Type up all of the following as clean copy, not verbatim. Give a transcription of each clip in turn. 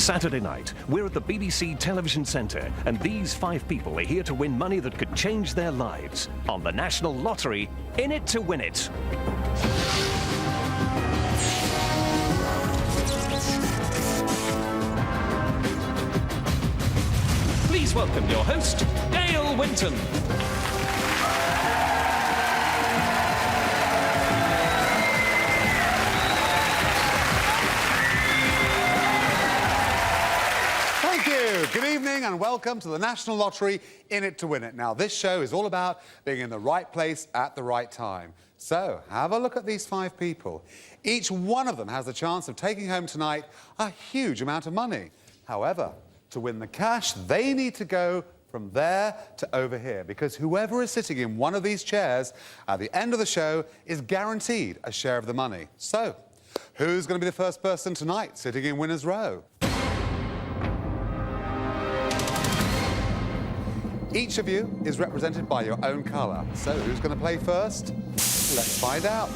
Saturday night, we're at the BBC Television Centre, and these 5 people are here to win money that could change their lives on the National Lottery, In It to Win It. Please welcome your host, Dale Winton. Good evening and welcome to the National Lottery, In It to Win It. Now, this show is all about being in the right place at the right time. So, have a look at these 5 people. Each one of them has the chance of taking home tonight a huge amount of money. However, to win the cash, they need to go from there to over here, because whoever is sitting in one of these chairs at the end of the show is guaranteed a share of the money. So, who's going to be the first person tonight sitting in winner's row? Each of you is represented by your own colour. So, who's going to play first? Let's find out.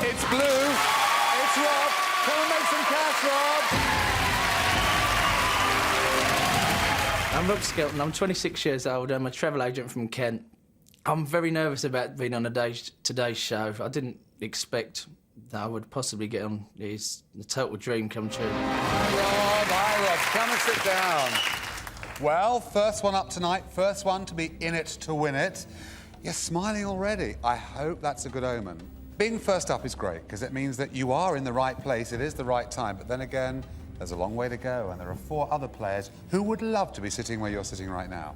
It's blue. It's Rob. Come and make some cash, Rob. I'm Rob Skelton. I'm 26 years old. I'm a travel agent from Kent. I'm very nervous about being on today's show. I didn't expect that I would possibly get on. It's a total dream come true. Hi, Rob. Come and sit down. Well, first one up tonight, first one to be in it to win it. You're smiling already. I hope that's a good omen. Being first up is great, because it means that you are in the right place, it is the right time, but then again, there's a long way to go, and there are 4 other players who would love to be sitting where you're sitting right now.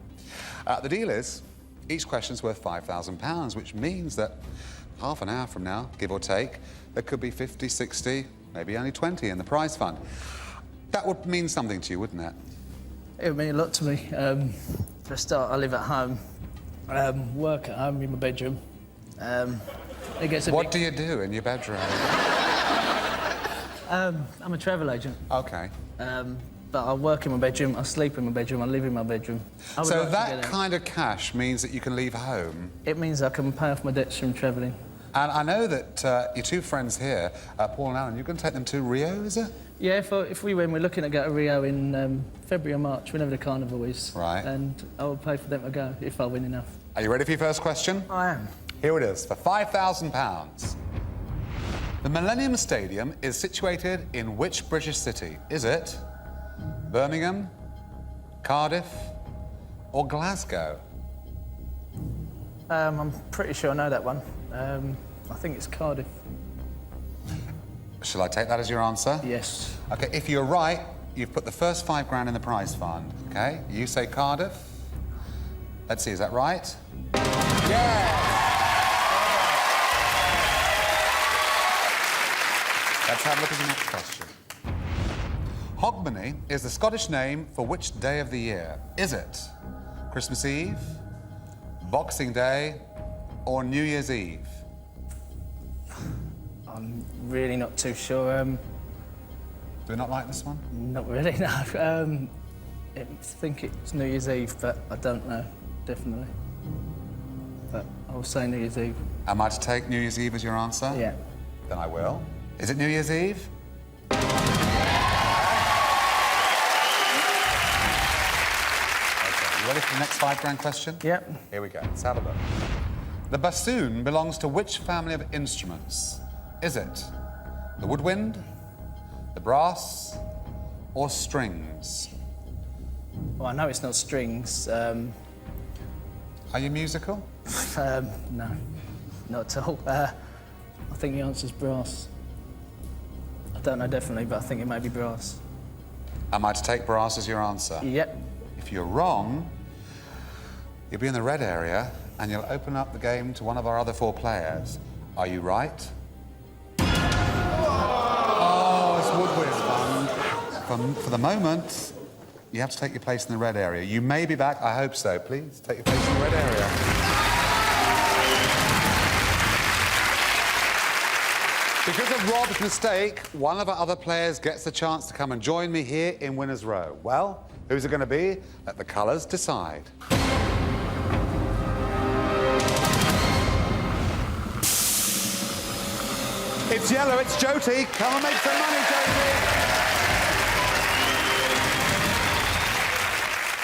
The deal is, each question's worth £5,000, which means that half an hour from now, give or take, there could be 50, 60, maybe only 20 in the prize fund. That would mean something to you, wouldn't it? It would mean a lot to me. For a start, I live at home, work at home in my bedroom. What do you do in your bedroom? I'm a travel agent. OK. But I work in my bedroom, I sleep in my bedroom, I live in my bedroom. So that kind of cash means that you can leave home? It means I can pay off my debts from travelling. And I know that your 2 friends here, Paul and Alan, you're going to take them to Rio, is it? Yeah, if we win, we're looking to go to Rio in February or March, whenever the carnival is. Right. And I will pay for them to go, if I win enough. Are you ready for your first question? I am. Here it is, for £5,000. The Millennium Stadium is situated in which British city? Is it Birmingham, Cardiff, or Glasgow? I'm pretty sure I know that one. I think it's Cardiff. Shall I take that as your answer? Yes. OK, if you're right, you've put the first £5,000 in the prize fund, OK? You say Cardiff. Let's see, is that right? Yeah! Let's have a look at the next question. Hogmanay is the Scottish name for which day of the year? Is it Christmas Eve, Boxing Day, or New Year's Eve? I'm really not too sure. Do you not like this one? Not really, no. I think it's New Year's Eve, but I don't know, definitely. But I'll say New Year's Eve. Am I to take New Year's Eve as your answer? Yeah. Then I will. Is it New Year's Eve? Okay, you ready for the next £5,000 question? Yep. Here we go, let's have a look. The bassoon belongs to which family of instruments? Is it the woodwind, the brass, or strings? Well, I know it's not strings. Are you musical? No, not at all. I think the answer's brass. I don't know definitely, but I think it may be brass. Am I to take brass as your answer? Yep. If you're wrong, you'll be in the red area and you'll open up the game to one of our other 4 players. Are you right? Oh, it's woodwind. For the moment, you have to take your place in the red area. You may be back, I hope so. Please, take your place in the red area. Because of Rob's mistake, one of our other players gets the chance to come and join me here in Winner's Row. Well, who's it going to be? Let the colours decide. It's yellow, it's Jody. Come and make some money, Jody.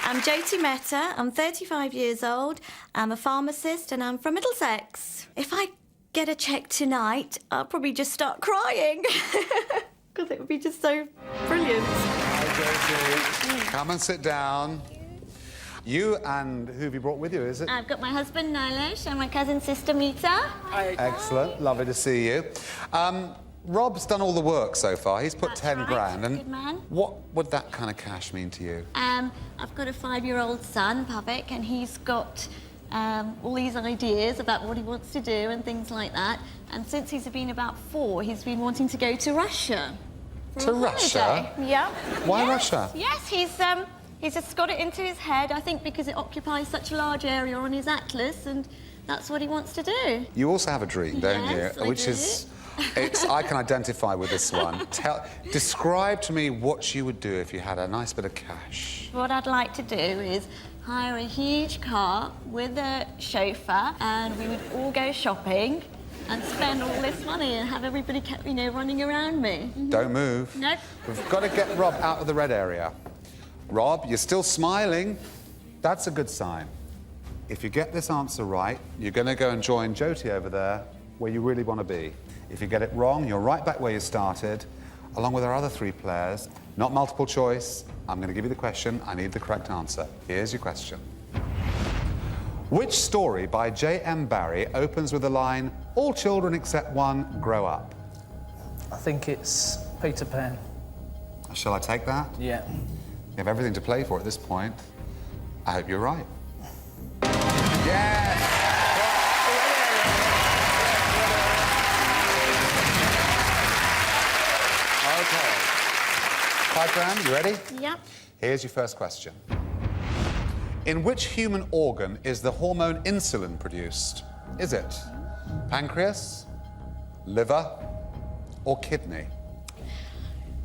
I'm Jody Mehta, I'm 35 years old, I'm a pharmacist and I'm from Middlesex. If I get a cheque tonight, I'll probably just start crying. Because it would be just so brilliant. Hi, Jody. Come and sit down. You and who have you brought with you, is it? I've got my husband, Nilesh, and my cousin, sister, Mita. Excellent. Lovely to see you. Rob's done all the work so far. He's put That's 10 right. grand. And Good man. what would that kind of cash mean to you? I've got a 5-year-old son, Pavik, and he's got all these ideas about what he wants to do and things like that. And since he's been about 4, he's been wanting to go to Russia. To Russia? Yeah. Why Yes. Russia? Yes, he's just got it into his head, I think because it occupies such a large area on his atlas, and that's what he wants to do. You also have a dream, don't Yes, you? I Which do. is, I can identify with this one. Describe to me what you would do if you had a nice bit of cash. What I'd like to do is hire a huge car with a chauffeur, and we would all go shopping and spend all this money and have everybody, running around me. Don't move. Nope. We've got to get Rob out of the red area. Rob, you're still smiling. That's a good sign. If you get this answer right, you're going to go and join Jody over there, where you really want to be. If you get it wrong, you're right back where you started, along with our other 3 players. Not multiple choice. I'm going to give you the question. I need the correct answer. Here's your question. Which story by J.M. Barrie opens with the line, "All children except one grow up"? I think it's Peter Pan. Shall I take that? Yeah. You have everything to play for at this point. I hope you're right. Yes! Okay. 5 grand, you ready? Yep. Here's your first question. In which human organ is the hormone insulin produced? Is it pancreas, liver, or kidney?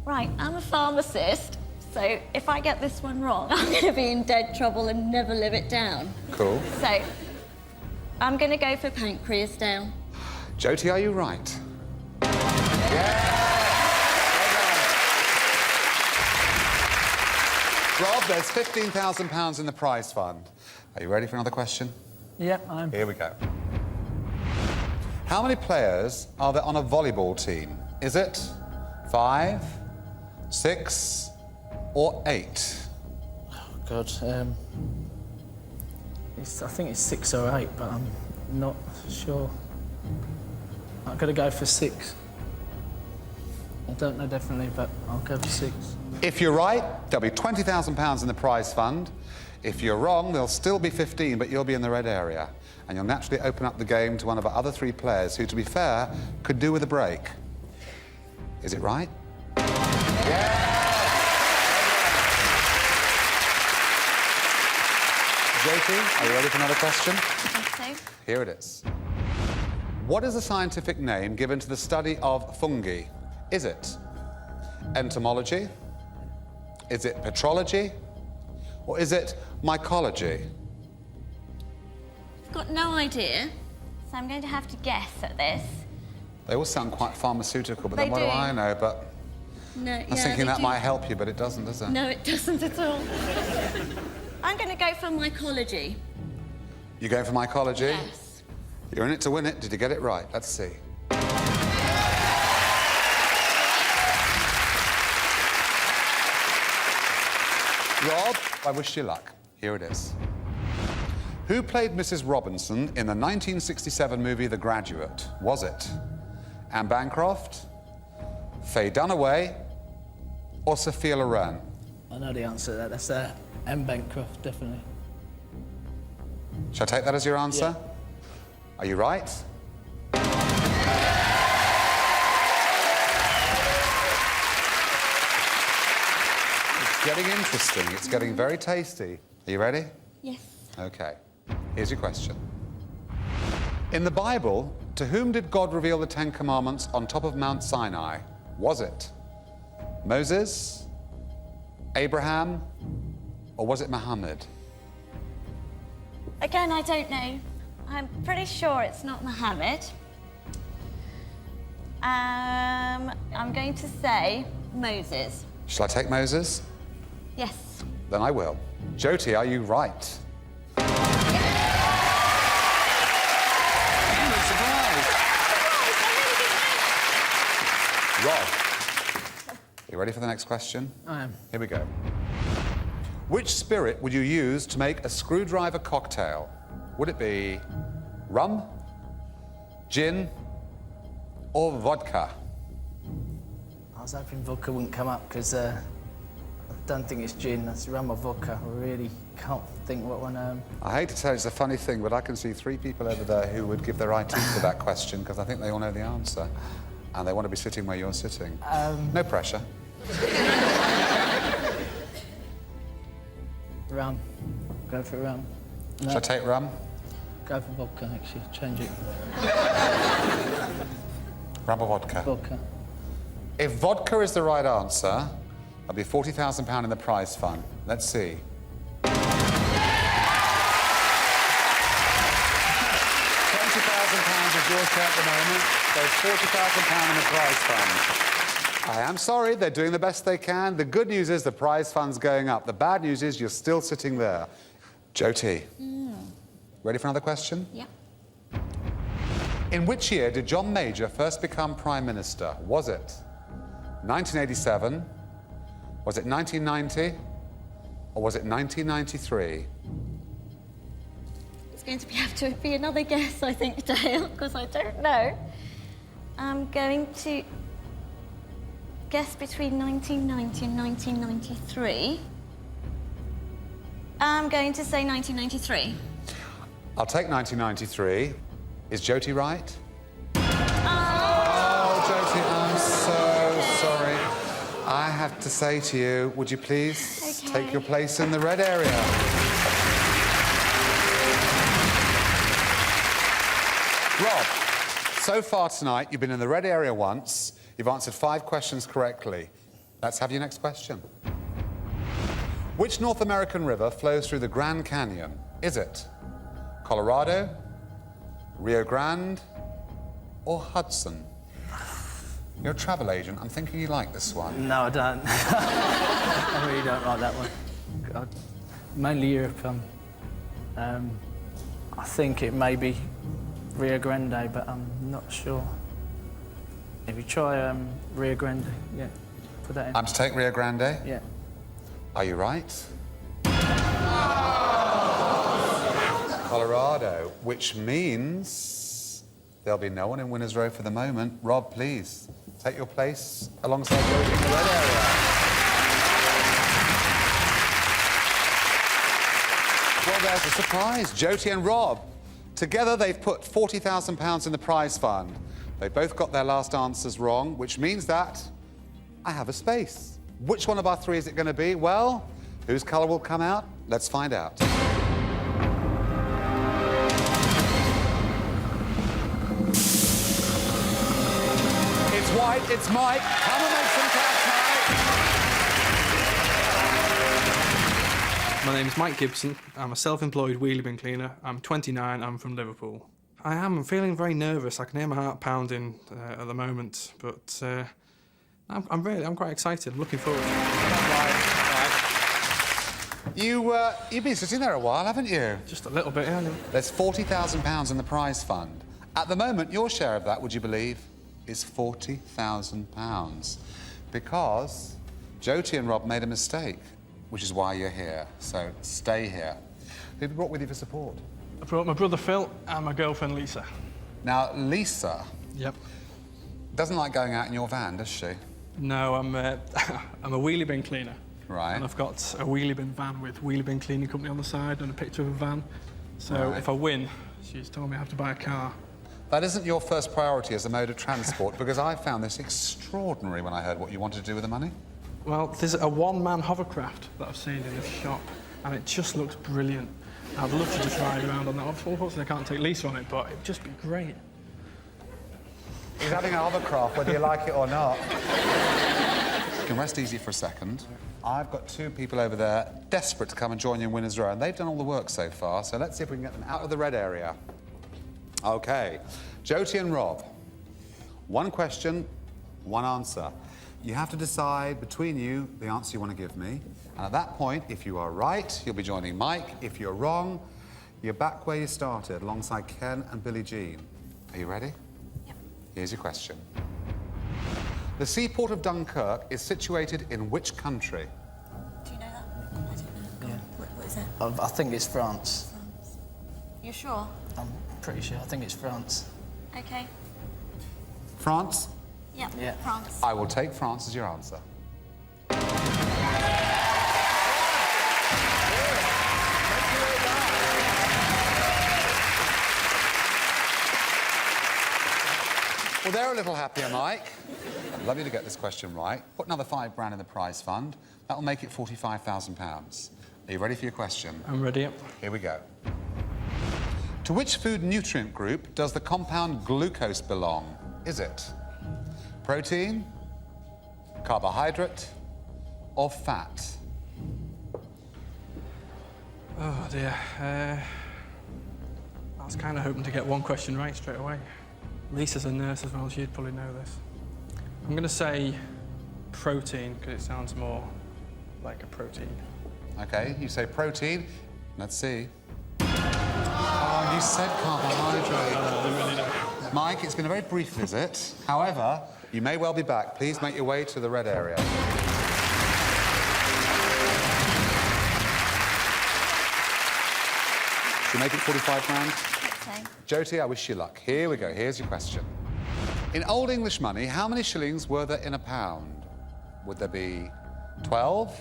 Right, I'm a pharmacist, so if I get this one wrong, I'm going to be in dead trouble and never live it down. Cool. So, I'm going to go for pancreas, Dale. Jody, are you right? Yeah! Rob, there's £15,000 in the prize fund. Are you ready for another question? Yeah, I'm. Here we go. How many players are there on a volleyball team? Is it 5, 6, or 8? Oh, God. I think it's 6 or 8, but I'm not sure. I'm going to go for 6. I don't know definitely, but I'll go for 6. If you're right, there'll be £20,000 in the prize fund. If you're wrong, there'll still be 15, but you'll be in the red area. And you'll naturally open up the game to one of our other 3 players who, to be fair, could do with a break. Is it right? Jody, are you ready for another question? I think so. Here it is. What is the scientific name given to the study of fungi? Is it entomology? Is it petrology? Or is it mycology? I've got no idea, so I'm going to have to guess at this. They all sound quite pharmaceutical, but They then what do do. I know? But No, I was thinking that might help you, but it doesn't, does it? No, it doesn't at all. I'm going to go for mycology. You going for mycology? Yes. You're in it to win it. Did you get it right? Let's see. Rob, I wish you luck. Here it is. Who played Mrs. Robinson in the 1967 movie The Graduate? Was it Anne Bancroft, Faye Dunaway, or Sophia Loren? I know the answer to that. That's M. Bancroft, definitely. Shall I take that as your answer? Yeah. Are you right? It's getting interesting. It's getting very tasty. Are you ready? Yes. Okay. Here's your question. In the Bible, to whom did God reveal the 10 Commandments on top of Mount Sinai? Was it Moses, Abraham, or was it Muhammad? Again, I don't know. I'm pretty sure it's not Muhammad. I'm going to say Moses. Shall I take Moses? Yes. Then I will. Jody, are you right? Rob, you ready for the next question? I am. Here we go. Which spirit would you use to make a screwdriver cocktail? Would it be rum, gin, or vodka? I was hoping vodka wouldn't come up because I don't think it's gin. That's rum or vodka. I really can't think what one. I hate to tell you, it's a funny thing, but I can see 3 people over there who would give their ITs for that question because I think they all know the answer. And they want to be sitting where you're sitting. No pressure. Rum. Go for rum. No, Shall I take rum? go for vodka, actually. Change it. Rum or vodka? Vodka. If vodka is the right answer, there'll be £40,000 in the prize fund. Let's see. £20,000 is your share at the moment. There's £40,000 in the prize fund. I am sorry, they're doing the best they can. The good news is the prize fund's going up. The bad news is you're still sitting there. Jody, ready for another question? Yeah. In which year did John Major first become Prime Minister? Was it 1987? Was it 1990? Or was it 1993? It's going to have to be another guess, I think, Dale, because I don't know. I'm going to guess between 1990 and 1993. I'm going to say 1993. I'll take 1993. Is Jody right? Oh, Jody, I'm so sorry. I have to say to you, would you please take your place in the red area? Rob, so far tonight, you've been in the red area once. You've answered 5 questions correctly. Let's have your next question. Which North American river flows through the Grand Canyon? Is it Colorado, Rio Grande, or Hudson? You're a travel agent. I'm thinking you like this one. No, I don't. I really don't like that one. God. Mainly Europe. I think it may be Rio Grande, but I'm not sure. If you try Rio Grande, yeah, put that in. I'm to take Rio Grande? Yeah. Are you right? Colorado, which means there'll be no one in winner's row for the moment. Rob, please, take your place alongside Jody in the red area. Well, there's a surprise. Jody and Rob, together they've put £40,000 in the prize fund. They both got their last answers wrong, which means that I have a space. Which one of our 3 is it going to be? Well, whose colour will come out? Let's find out. It's white, it's Mike. Come and make some cash, Mike. My name is Mike Gibson. I'm a self-employed wheelie bin cleaner. I'm 29, I'm from Liverpool. I'm feeling very nervous. I can hear my heart pounding at the moment, but I'm quite excited. I'm looking forward to it. You've been sitting there a while, haven't you? Just a little bit, yeah. There's £40,000 in the prize fund. At the moment, your share of that, would you believe, is £40,000. Because Jody and Rob made a mistake, which is why you're here. So stay here. Who have you brought with you for support? I brought my brother Phil and my girlfriend Lisa. Now, Lisa Yep. doesn't like going out in your van, does she? No, I'm a wheelie bin cleaner. Right. And I've got a wheelie bin van with wheelie bin cleaning company on the side and a picture of a van. So Right. if I win, she's told me I have to buy a car. That isn't your first priority as a mode of transport, because I found this extraordinary when I heard what you wanted to do with the money. Well, there's a one-man hovercraft that I've seen in the shop, and it just looks brilliant. I'd love to just ride around on that. Unfortunately, I can't take Lisa on it, but it'd just be great. He's having a hovercraft, whether you like it or not. You can rest easy for a second. I've got 2 people over there desperate to come and join you in winner's row, and they've done all the work so far, so let's see if we can get them out of the red area. OK. Jody and Rob. 1 question, 1 answer. You have to decide between you the answer you want to give me. And at that point, if you are right, you'll be joining Mike. If you're wrong, you're back where you started, alongside Ken and Billie Jean. Are you ready? Yep. Here's your question. The seaport of Dunkirk is situated in which country? Do you know that? I don't know. Yeah. What is it? I think it's France. France. You sure? I'm pretty sure. I think it's France. Okay. France? Yep. Yeah. France. I will take France as your answer. Well, they're a little happier, Mike. I'd love you to get this question right. Put another £5 in the prize fund. That'll make it £45,000. Are you ready for your question? I'm ready. Here we go. To which food nutrient group does the compound glucose belong? Is it protein, carbohydrate, or fat? Oh dear. I was kind of hoping to get one question right straight away. Lisa's a nurse as well, she'd probably know this. I'm going to say protein, because it sounds more like a protein. OK, you say protein. Let's see. Oh, you said carbohydrate. I didn't really know. Mike, it's been a very brief visit. However, you may well be back. Please make your way to the red area. Should we make it 45 grand? Okay. Jody, I wish you luck. Here we go. Here's your question. In Old English money, how many shillings were there in a pound? Would there be 12,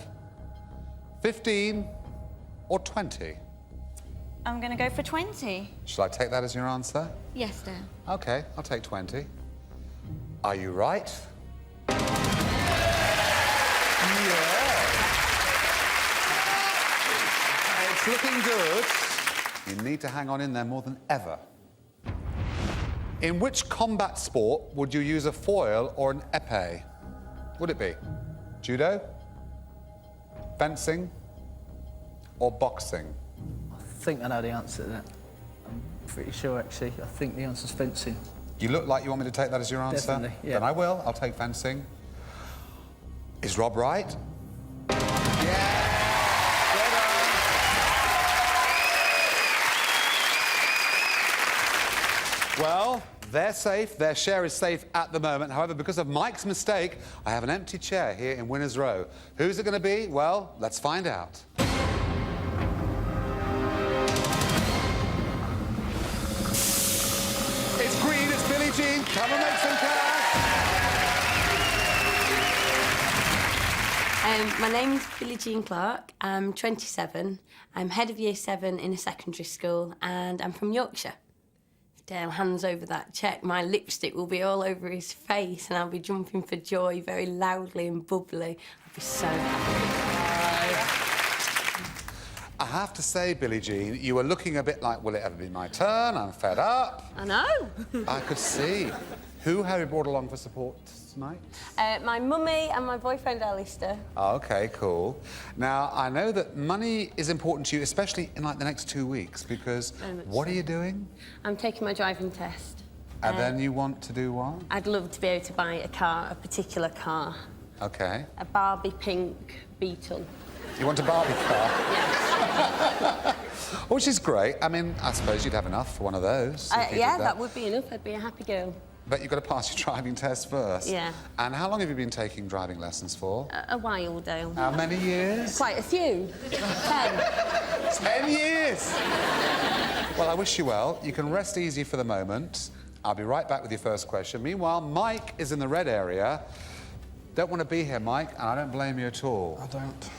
15, or 20? I'm going to go for 20. Shall I take that as your answer? Yes, Dale. OK, I'll take 20. Are you right? Yeah. It's looking good. You need to hang on in there more than ever. In which combat sport would you use a foil or an épée? Would it be judo, fencing, or boxing? I think I know the answer to that. I'm pretty sure, actually. I think the answer's fencing. You look like you want me to take that as your answer? Definitely, yeah. Then I will. I'll take fencing. Is Rob right? Yeah! Well, they're safe. Their share is safe at the moment. However, because of Mike's mistake, I have an empty chair here in Winner's Row. Who's it going to be? Well, let's find out. It's green. It's Billie Jean. Come and make some cash. My name's Billie Jean Clark. I'm 27. I'm head of Year 7 in a secondary school, and I'm from Yorkshire. If Dale hands over that cheque, my lipstick will be all over his face, and I'll be jumping for joy very loudly and bubbly. I'll be so happy. I have to say, Billie Jean, you were looking a bit like, will it ever be my turn? I'm fed up. I know. I could see. Who have you brought along for support tonight? My mummy and my boyfriend, Alistair. Oh, OK, cool. Now, I know that money is important to you, especially in, like, the next 2 weeks, because what are you doing? I'm taking my driving test. And then you want to do what? I'd love to be able to buy a car, a particular car. OK. A Barbie pink Beetle. You want a Barbie car? Yes. Which is great. I mean, I suppose you'd have enough for one of those. If you Yeah, did that would be enough. I'd be a happy girl. But you've got to pass your driving test first. Yeah. And how long have you been taking driving lessons for? A while, Dale. How many years? Quite a few. 10. 10 years! Well, I wish you well. You can rest easy for the moment. I'll be right back with your first question. Meanwhile, Mike is in the red area. Don't want to be here, Mike, and I don't blame you at all. I don't.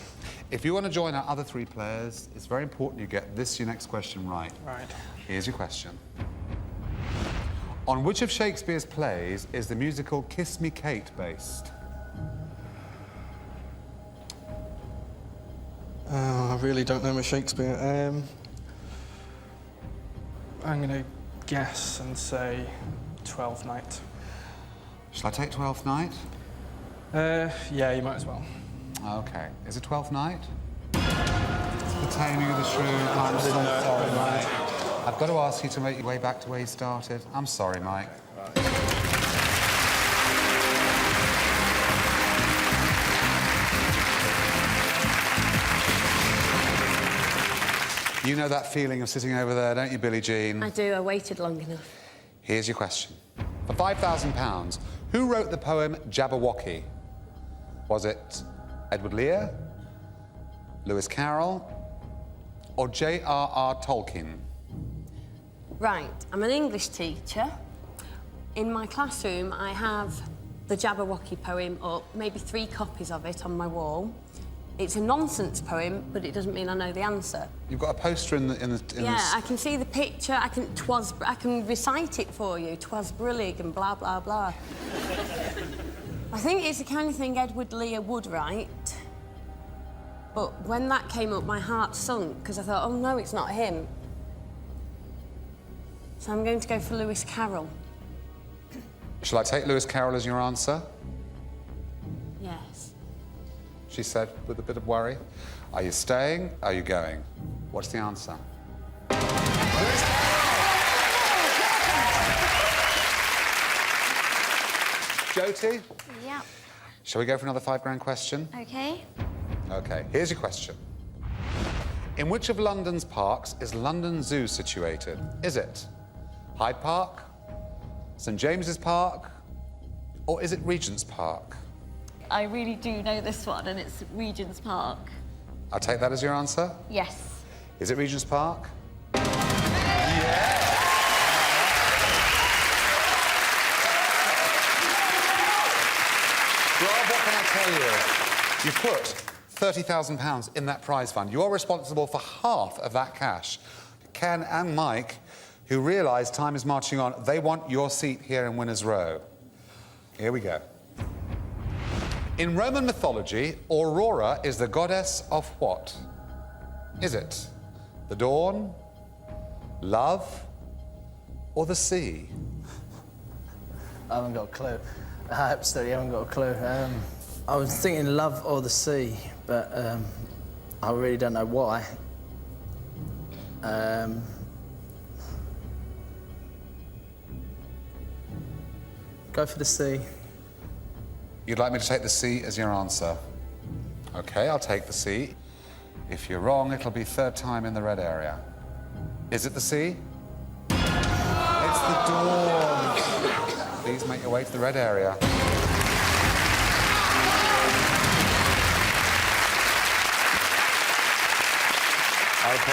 If you want to join our other 3 players, it's very important you get your next question right. Right. Here's your question. On which of Shakespeare's plays is the musical Kiss Me Kate based? I really don't know my Shakespeare. I'm going to guess and say Twelfth Night. Shall I take Twelfth Night? Yeah, you might as well. OK. Is it Twelfth Night? The Taming of the Shrew. I'm so sorry, Mike. I've got to ask you to make your way back to where you started. I'm sorry, Mike. You know that feeling of sitting over there, don't you, Billie Jean? I do. I waited long enough. Here's your question. For £5,000, who wrote the poem Jabberwocky? Was it Edward Lear, Lewis Carroll, or J.R.R. Tolkien? Right, I'm an English teacher. In my classroom, I have the Jabberwocky poem up, maybe 3 copies of it on my wall. It's a nonsense poem, but it doesn't mean I know the answer. You've got a poster in the... Yeah, I can see the picture. I can recite it for you. 'Twas brillig and blah, blah, blah. I think it's the kind of thing Edward Lear would write. But when that came up, my heart sunk, because I thought, oh, no, it's not him. So I'm going to go for Lewis Carroll. Shall I take Lewis Carroll as your answer? Yes. She said with a bit of worry. Are you staying? Are you going? What's the answer? Jody? Yeah. Shall we go for another £5 question? Okay. OK, here's your question. In which of London's parks is London Zoo situated? Is it Hyde Park, St James's Park, or is it Regent's Park? I really do know this one, and it's Regent's Park. I'll take that as your answer. Yes. Is it Regent's Park? Rob, what can I tell you? You put £30,000 in that prize fund. You're responsible for half of that cash. Ken and Mike, who realise time is marching on, they want your seat here in Winners' Row. Here we go. In Roman mythology, Aurora is the goddess of what? Is it the dawn, love, or the sea? I haven't got a clue. I absolutely haven't got a clue. I was thinking love or the sea, but I really don't know why. Go for the sea. You'd like me to take the sea as your answer? OK, I'll take the sea. If you're wrong, it'll be 3rd time in the red area. Is it the sea? It's the dawn. Please make your way to the red area. OK,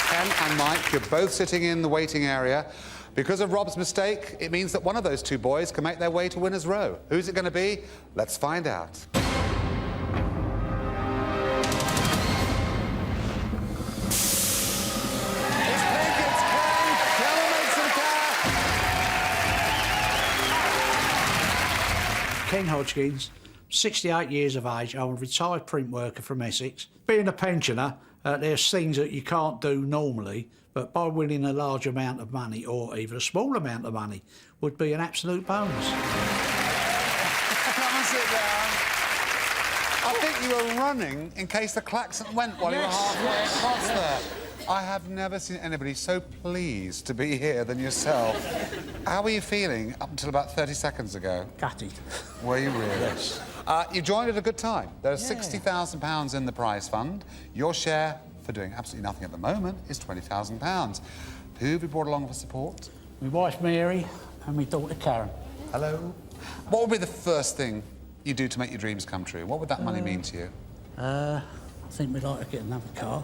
Ken and Mike, you're both sitting in the waiting area. Because of Rob's mistake, it means that one of those 2 boys can make their way to Winners' Row. Who's it going to be? Let's find out. Ken Hodgkins, 68 years of age. I'm a retired print worker from Essex. Being a pensioner, there's things that you can't do normally, but by winning a large amount of money, or even a small amount of money, would be an absolute bonus. Come and sit down. I think you were running in case the klaxon went while you were halfway across there. I have never seen anybody so pleased to be here than yourself. How were you feeling up until about 30 seconds ago? Gutted. Were you really? Yes. You joined at a good time. There's £60,000 in the prize fund. Your share, for doing absolutely nothing at the moment, is £20,000. Who have you brought along for support? My wife Mary and my daughter Karen. Hello. What would be the first thing you do to make your dreams come true? What would that money mean to you? I think we'd like to get another car.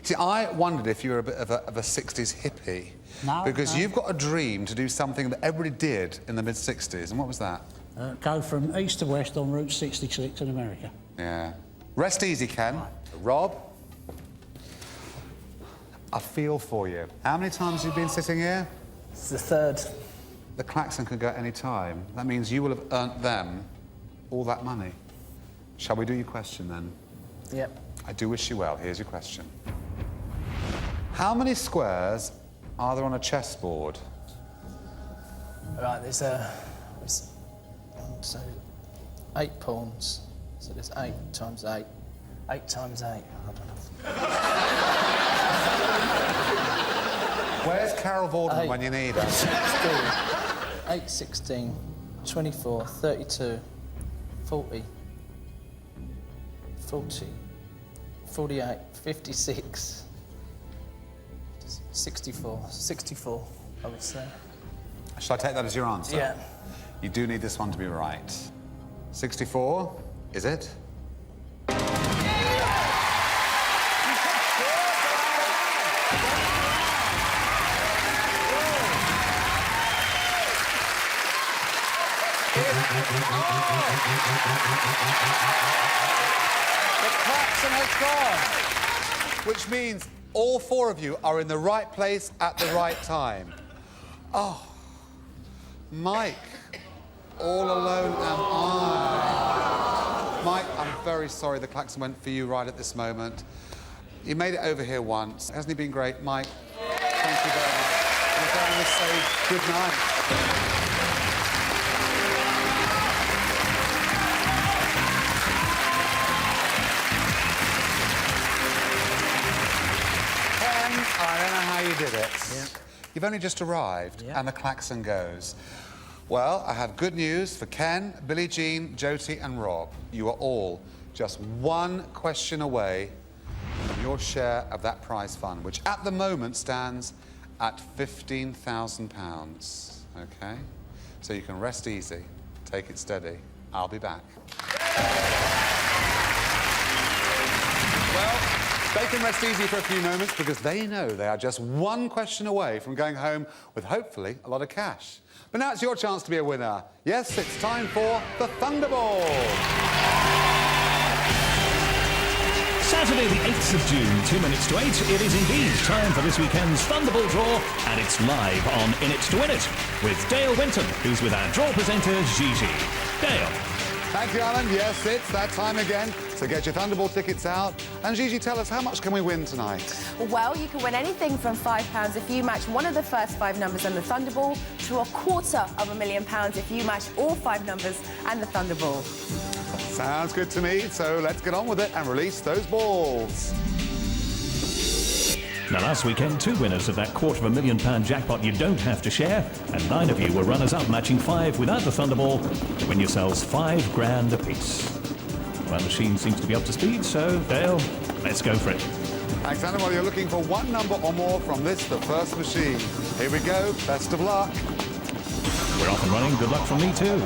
See, I wondered if you were a bit of a 60s hippie. No, because no. you've got a dream to do something that everybody did in the mid-60s. And what was that? Go from east to west on Route 66 in America. Yeah. Rest easy, Ken. Rob? I feel for you. How many times have you been sitting here? It's the 3rd. The klaxon could go at any time. That means you will have earned them all that money. Shall we do your question, then? Yep. I do wish you well. Here's your question. How many squares are there on a chessboard? Right, there's 8 pawns. So there's 8 times 8. 8 times 8. I don't know. Where's Carol Vorderman when you need her? 8, 16, 24, 32, 40, 40, 48, 56, 64. 64, I would say. Shall I take that as your answer? Yeah. You do need this one to be right. 64, is it? The klaxon has gone, which means all 4 of you are in the right place at the right time. Oh, Mike, all alone am I. Mike, I'm very sorry the klaxon went for you right at this moment. You made it over here once. Hasn't he been great? Mike, thank you very much. And I'm going to say good night. I don't know how you did it. Yeah. You've only just arrived, and the klaxon goes. Well, I have good news for Ken, Billie Jean, Jody and Rob. You are all just 1 question away from your share of that prize fund, which at the moment stands at £15,000. OK? So you can rest easy, take it steady. I'll be back. Well, they can rest easy for a few moments because they know they are just 1 question away from going home with hopefully a lot of cash. But now it's your chance to be a winner. Yes, it's time for the Thunderball. Saturday the 8th of June, 2 minutes to 8. It is indeed time for this weekend's Thunderball draw, and it's live on In It to Win It with Dale Winton, who's with our draw presenter, Gigi. Dale. Thank you, Alan. Yes, it's that time again. So get your Thunderball tickets out. And Gigi, tell us, how much can we win tonight? Well, you can win anything from £5 if you match one of the first 5 numbers on the Thunderball to £250,000 if you match all 5 numbers and the Thunderball. Sounds good to me. So let's get on with it and release those balls. Now, last weekend, 2 winners of that £250,000 jackpot you don't have to share, and 9 of you were runners-up, matching 5 without the Thunderball to win yourselves £5 grand apiece. Well, the machine seems to be up to speed, so, Dale, let's go for it. Thanks, Anna. Well, you're looking for 1 number or more from this, the first machine. Here we go. Best of luck. We're off and running. Good luck from me, too.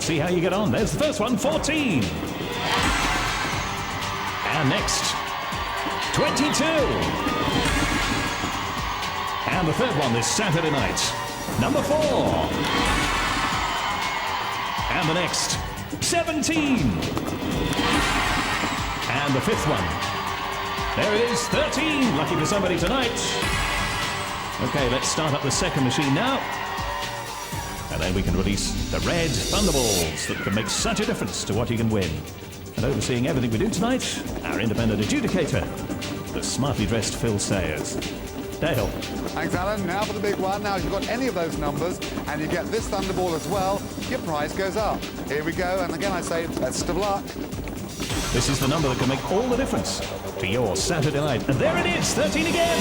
See how you get on. There's the first one, 14. And next, 22. And the third one this Saturday night, number 4. And the next, 17. And the 5th one, there it is, 13. Lucky for somebody tonight. OK, let's start up the second machine now. And then we can release the red Thunderballs that can make such a difference to what you can win. And overseeing everything we do tonight, our independent adjudicator, the smartly dressed Phil Sayers. Dale. Thanks, Alan. Now for the big one. Now, if you've got any of those numbers and you get this Thunderball as well, your prize goes up. Here we go. And again, I say, best of luck. This is the number that can make all the difference to your Saturday night. And there it is, 13 again.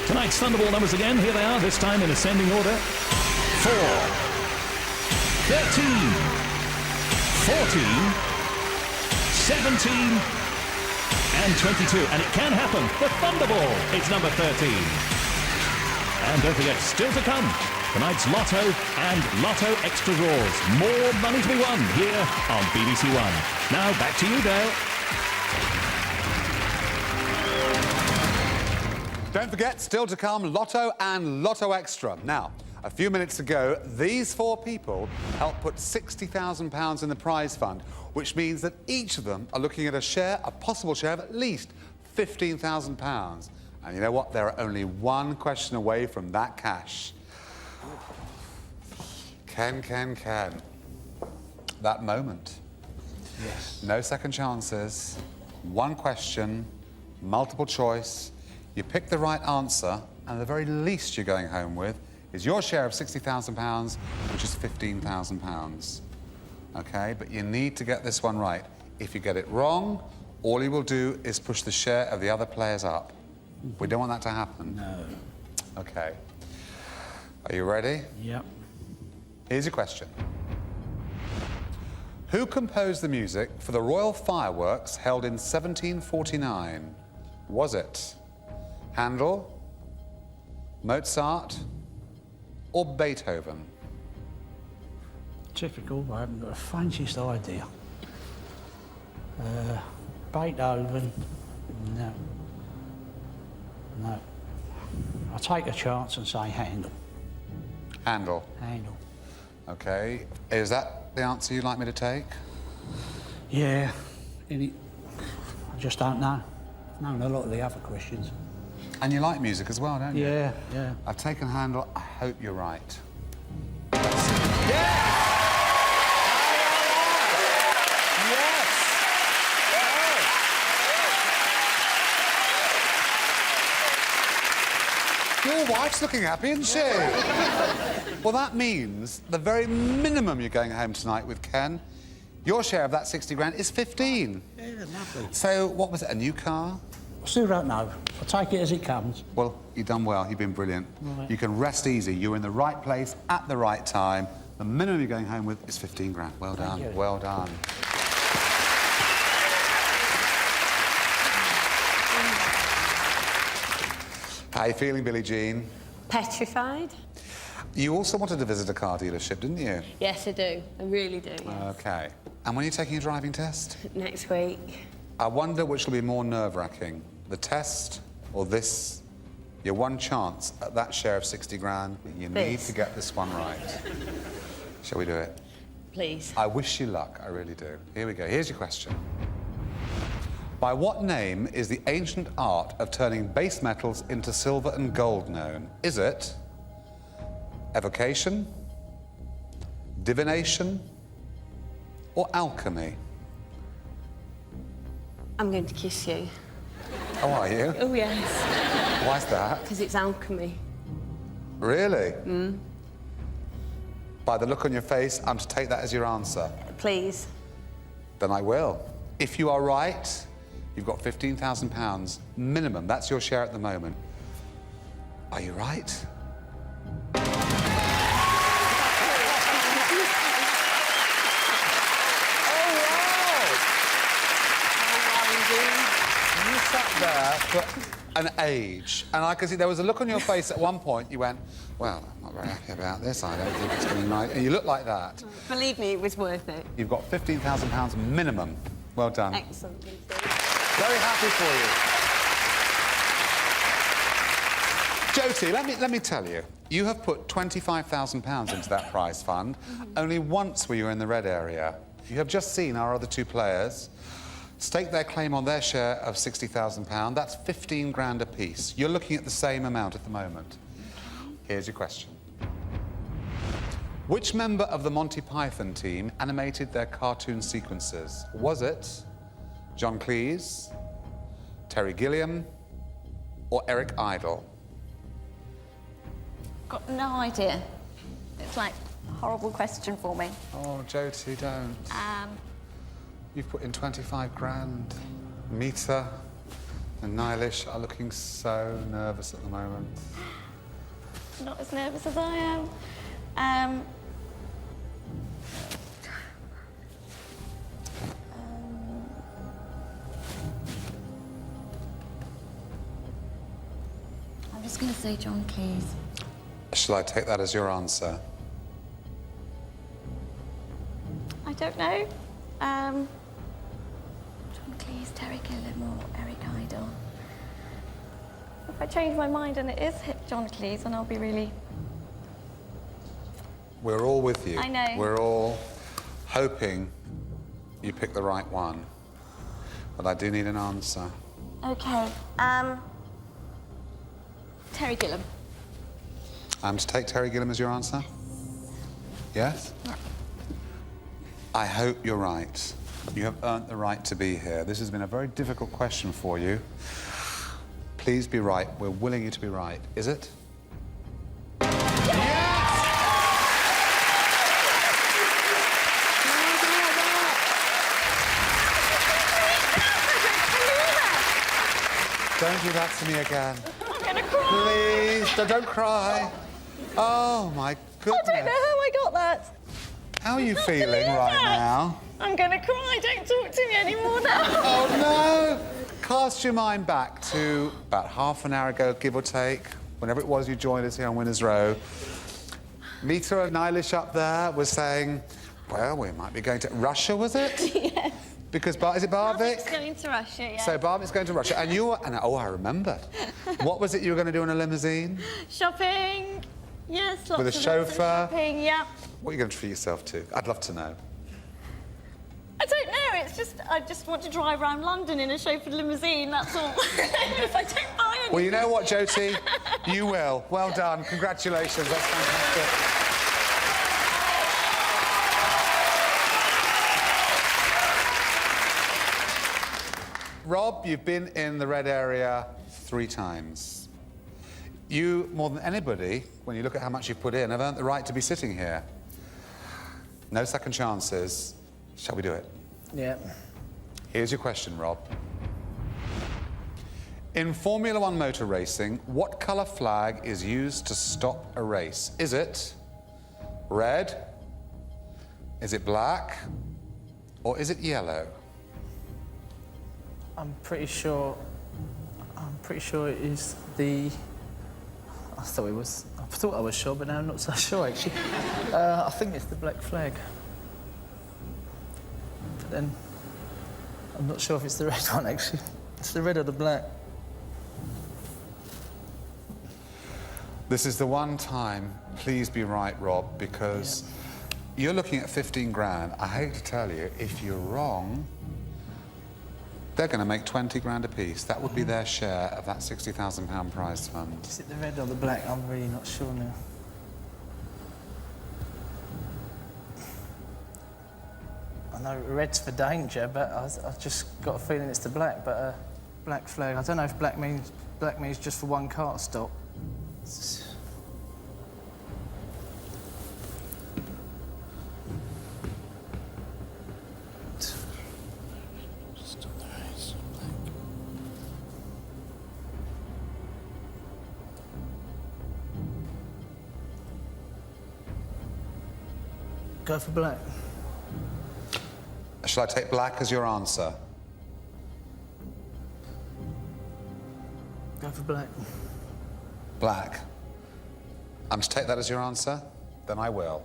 Tonight's Thunderball numbers again. Here they are, this time in ascending order. 4, 13, 14, 17 and 22. And it can happen. The Thunderball. It's number 13. And don't forget, still to come, tonight's Lotto and Lotto Extra Draws. More money to be won here on BBC One. Now back to you, Dale. Don't forget, still to come, Lotto and Lotto Extra. Now, a few minutes ago, these 4 people helped put £60,000 in the prize fund, which means that each of them are looking at a possible share of at least £15,000. And you know what? They're only 1 question away from that cash. Ken. That moment. Yes. No second chances. 1 question, multiple choice. You pick the right answer, and the very least you're going home with is your share of £60,000, which is £15,000. OK? But you need to get this one right. If you get it wrong, all you will do is push the share of the other players up. We don't want that to happen. No. OK. Are you ready? Yep. Here's your question. Who composed the music for the royal fireworks held in 1749? Was it Handel, Mozart, or Beethoven? Typical, I haven't got the faintest idea. Beethoven, no. No. I'll take a chance and say Handel. Handel. Handel. Okay. Is that the answer you'd like me to take? Yeah. I just don't know. I've known a lot of the other questions. And you like music as well, don't you? Yeah, yeah. I've taken Handel. I hope you're right. Your wife's looking happy, isn't she? Well, that means the very minimum you're going home tonight with Ken, your share of that 60 grand is 15. Yeah, lovely. So, what was it, a new car? I still don't know. I'll take it as it comes. Well, you've done well. You've been brilliant. Right. You can rest easy. You're in the right place at the right time. The minimum you're going home with is 15 grand. Well done. Thank you. Well done. How are you feeling, Billie Jean? Petrified? You also wanted to visit a car dealership, didn't you? Yes, I do. I really do, yes. OK. And when are you taking a driving test? Next week. I wonder which will be more nerve-wracking, the test or this? Your one chance at that share of 60 grand. You need This. to get this one right. Shall we do it? Please. I wish you luck, I really do. Here we go. Here's your question. By what name is the ancient art of turning base metals into silver and gold known? Is it evocation, divination, or alchemy? I'm going to kiss you. Oh, are you? Oh, yes. Why's that? Because it's alchemy. Really? By the look on your face, I'm to take that as your answer. Please. Then I will. If you are right, you've got £15,000 minimum. That's your share at the moment. Are you right? You sat there for an age, and I could see there was a look on your face at one point. You went, well, I'm not very happy about this. I don't think it's going to be right. And you look like that. Believe me, it was worth it. You've got £15,000 minimum. Well done. Excellent. Thank you. Very happy for you. Jody, let me tell you, you have put £25,000 into that prize fund. Only once were you in the red area. You have just seen our other two players stake their claim on their share of £60,000. That's 15 grand apiece. You're looking at the same amount at the moment. Here's your question. Which member of the Monty Python team animated their cartoon sequences? Was it John Cleese, Terry Gilliam, or Eric Idle? Got no idea. It's like a horrible question for me. Oh, Jody, don't. You've put in 25 grand. Mita and Nilish are looking so nervous at the moment. Not as nervous as I am. I'm just going to say John Cleese. Shall I take that as your answer? I don't know. John Cleese, Terry Gilliam or Eric Idle. If I change my mind and it is John Cleese, then I'll be really... We're all with you. I know. We're all hoping you pick the right one. But I do need an answer. Okay. Terry Gilliam. I'm to take Terry Gilliam as your answer? Yes? Yeah. I hope you're right. You have earned the right to be here. This has been a very difficult question for you. Please be right. We're willing you to be right. Is it? Don't do that to me again. I'm going to cry. Please, don't cry. Oh, my goodness. I don't know how I got that. How are you feeling right now? I'm going to cry. Don't talk to me anymore now. Oh, no! Cast your mind back to about half an hour ago, give or take, whenever it was you joined us here on Winners Row. Mita and Eilish up there was saying, well, we might be going to Russia, was it? Yeah. Because, is it Barvik? Barvik's going to Russia, yeah. So Barvik's going to Russia. And you were, and oh, I remember. What was it you were going to do in a limousine? Shopping. Yes, lots With a of chauffeur? shopping, yeah. What are you going to treat yourself to? I'd love to know. I don't know, it's just, I just want to drive around London in a chauffeured limousine, that's all. If I don't buy anything. Well, you know what, Jody? You will. Well done. Congratulations. That's fantastic. Rob, you've been in the red area 3 times. You, more than anybody, when you look at how much you've put in, have earned the right to be sitting here. No second chances. Shall we do it? Yeah. Here's your question, Rob. In Formula One motor racing, what colour flag is used to stop a race? Is it red? Is it black? Or is it yellow? I'm pretty sure it is the... I thought I was sure, but now I'm not so sure, actually. I think it's the black flag. But then, I'm not sure if it's the red one, actually. It's the red or the black. This is the one time, please be right, Rob, because you're looking at 15 grand. I hate to tell you, if you're wrong, they're going to make 20 grand apiece. That would be their share of that £60,000 prize fund. Is it the red or the black? I'm really not sure now. I know red's for danger, but I've just got a feeling it's the black. But black flag. I don't know if black means just for one car to stop. Go for black. Shall I take black as your answer? Go for black. Black. I'm to take that as your answer? Then I will.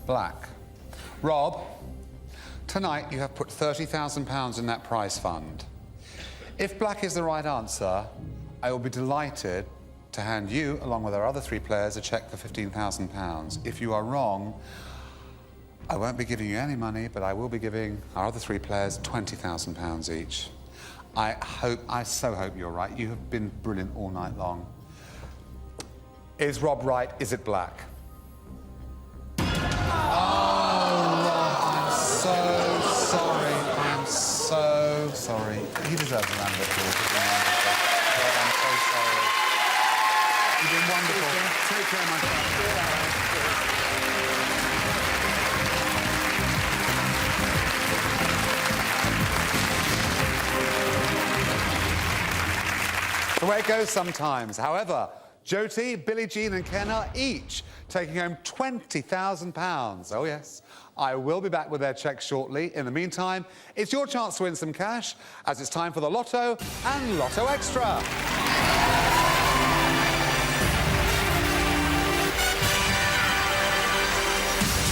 Black. Rob, tonight you have put £30,000 in that prize fund. If black is the right answer, I will be delighted to hand you, along with our other 3 players, a cheque for £15,000. If you are wrong, I won't be giving you any money, but I will be giving our other 3 players £20,000 each. I so hope you're right. You have been brilliant all night long. Is Rob right? Is it black? Oh, Rob, I'm so sorry. I'm so sorry. He deserves a round of applause. Rob, I'm so sorry. You've been wonderful. Take care, my friend. The way it goes sometimes. However, Jody, Billie Jean and Ken are each taking home £20,000. Oh, yes. I will be back with their cheques shortly. In the meantime, it's your chance to win some cash, as it's time for the Lotto and Lotto Extra.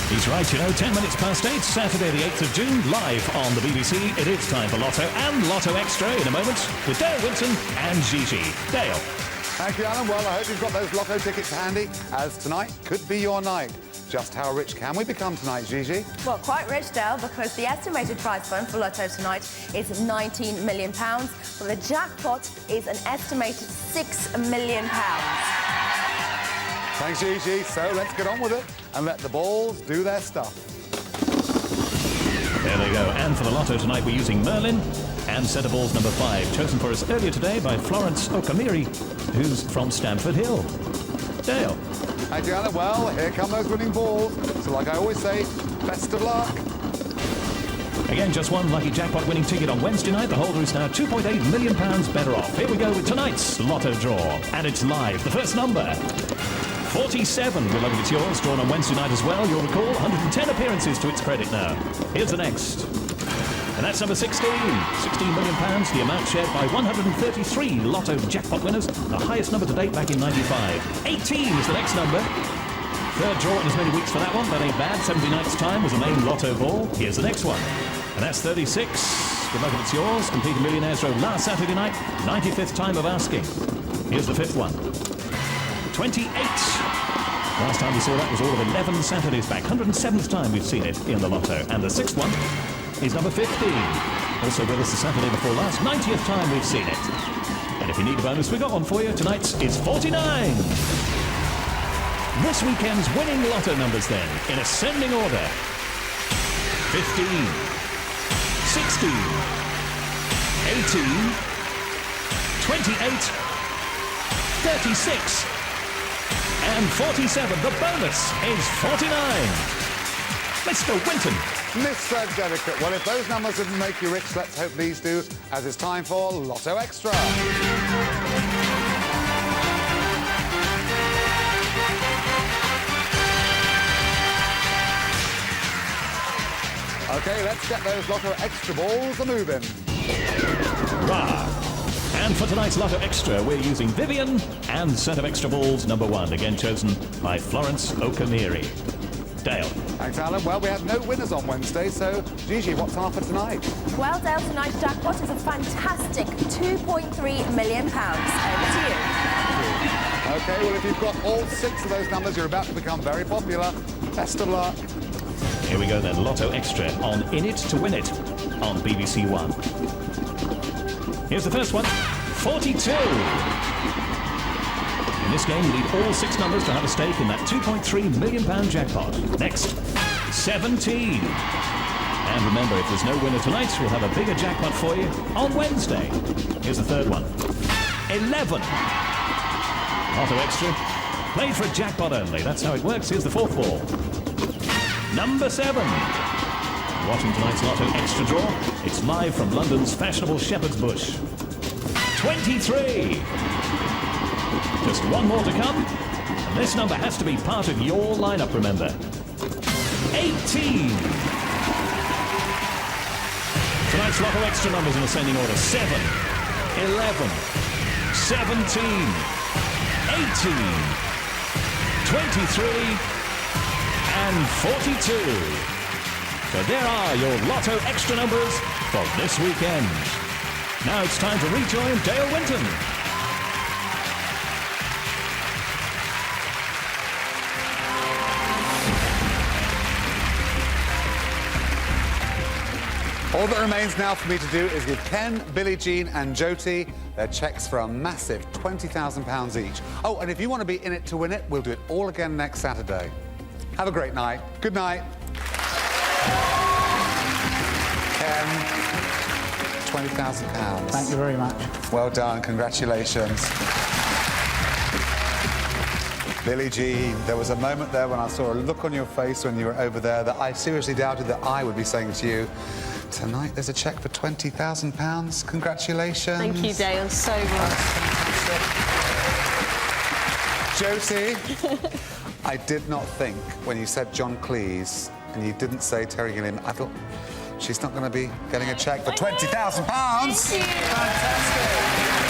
He's right, you know, 10 minutes past 8, Saturday the 8th of June, live on the BBC. It is time for Lotto and Lotto Extra in a moment with Dale Winton and Gigi. Dale. Thank you, Alan. Well, I hope you've got those Lotto tickets handy, as tonight could be your night. Just how rich can we become tonight, Gigi? Well, quite rich, Dale, because the estimated prize fund for Lotto tonight is £19 million, but the jackpot is an estimated £6 million. Thanks, Gigi. So let's get on with it and let the balls do their stuff. There they go. And for the Lotto tonight, we're using Merlin and centre balls number 5, chosen for us earlier today by Florence Okamiri, who's from Stamford Hill. Dale. Thank you, Alan. Well, here come those winning balls. So like I always say, best of luck. Again, just one lucky jackpot winning ticket on Wednesday night. The holder is now £2.8 million better off. Here we go with tonight's Lotto draw. And it's live. The first number, 47. We're lucky it's yours, drawn on Wednesday night as well. You'll recall 110 appearances to its credit now. Here's the next. And that's number 16. £16 million, the amount shared by 133 Lotto jackpot winners, the highest number to date back in 95. 18 is the next number. Third draw in as many weeks for that one. That ain't bad. 79th time was the main Lotto ball. Here's the next one. And that's 36. Good luck if it's yours. Completed Millionaires Row last Saturday night. 95th time of asking. Here's the fifth one. 28. Last time we saw that was all of 11 Saturdays back. 107th time we've seen it in the Lotto. And the sixth one is number 15. Also with us the Saturday before last. 90th time we've seen it. And if you need a bonus, we got one for you. Tonight's is 49. This weekend's winning Lotto numbers then, in ascending order. 15. 16, 18, 28, 36, and 47. The bonus is 49. Mr. Winton. Mr. Delicate. Well, if those numbers didn't make you rich, let's hope these do, as it's time for Lotto Extra. OK, let's get those Lotto Extra balls a-moving. Rah. And for tonight's Lotto Extra, we're using Vivian and set of extra balls number 1, again chosen by Florence Okamiri. Dale. Thanks, Alan. Well, we had no winners on Wednesday, so Gigi, what's on offer tonight? Well, Dale, tonight's jackpot is a fantastic £2.3 million. Over to you. OK, well, if you've got all 6 of those numbers, you're about to become very popular. Best of luck. Here we go then, Lotto Extra on In It to Win It on BBC One. Here's the first one, 42. In this game, you need all 6 numbers to have a stake in that £2.3 million jackpot. Next, 17. And remember, if there's no winner tonight, we'll have a bigger jackpot for you on Wednesday. Here's the third one, 11. Lotto Extra, played for a jackpot only. That's how it works. Here's the fourth ball. Number 7. Watching tonight's Lotto Extra draw, it's live from London's fashionable Shepherd's Bush. 23. Just one more to come, and this number has to be part of your lineup, remember. 18. Tonight's Lotto Extra numbers in ascending order. 7, 11, 17, 18, 23, and 42. So there are your Lotto Extra numbers for this weekend. Now it's time to rejoin Dale Winton. All that remains now for me to do is give Ken, Billie Jean and Jody their cheques for a massive £20,000 each. Oh, and if you want to be in it to win it, we'll do it all again next Saturday. Have a great night. Good night. Ken, £20,000. Thank you very much. Well done. Congratulations. Billie Jean, there was a moment there when I saw a look on your face when you were over there that I seriously doubted that I would be saying to you, tonight there's a cheque for £20,000. Congratulations. Thank you, Dale, so much. Josie, I did not think when you said John Cleese and you didn't say Terry Gilliam, I thought she's not going to be getting a cheque for £20,000. Thank you. Fantastic.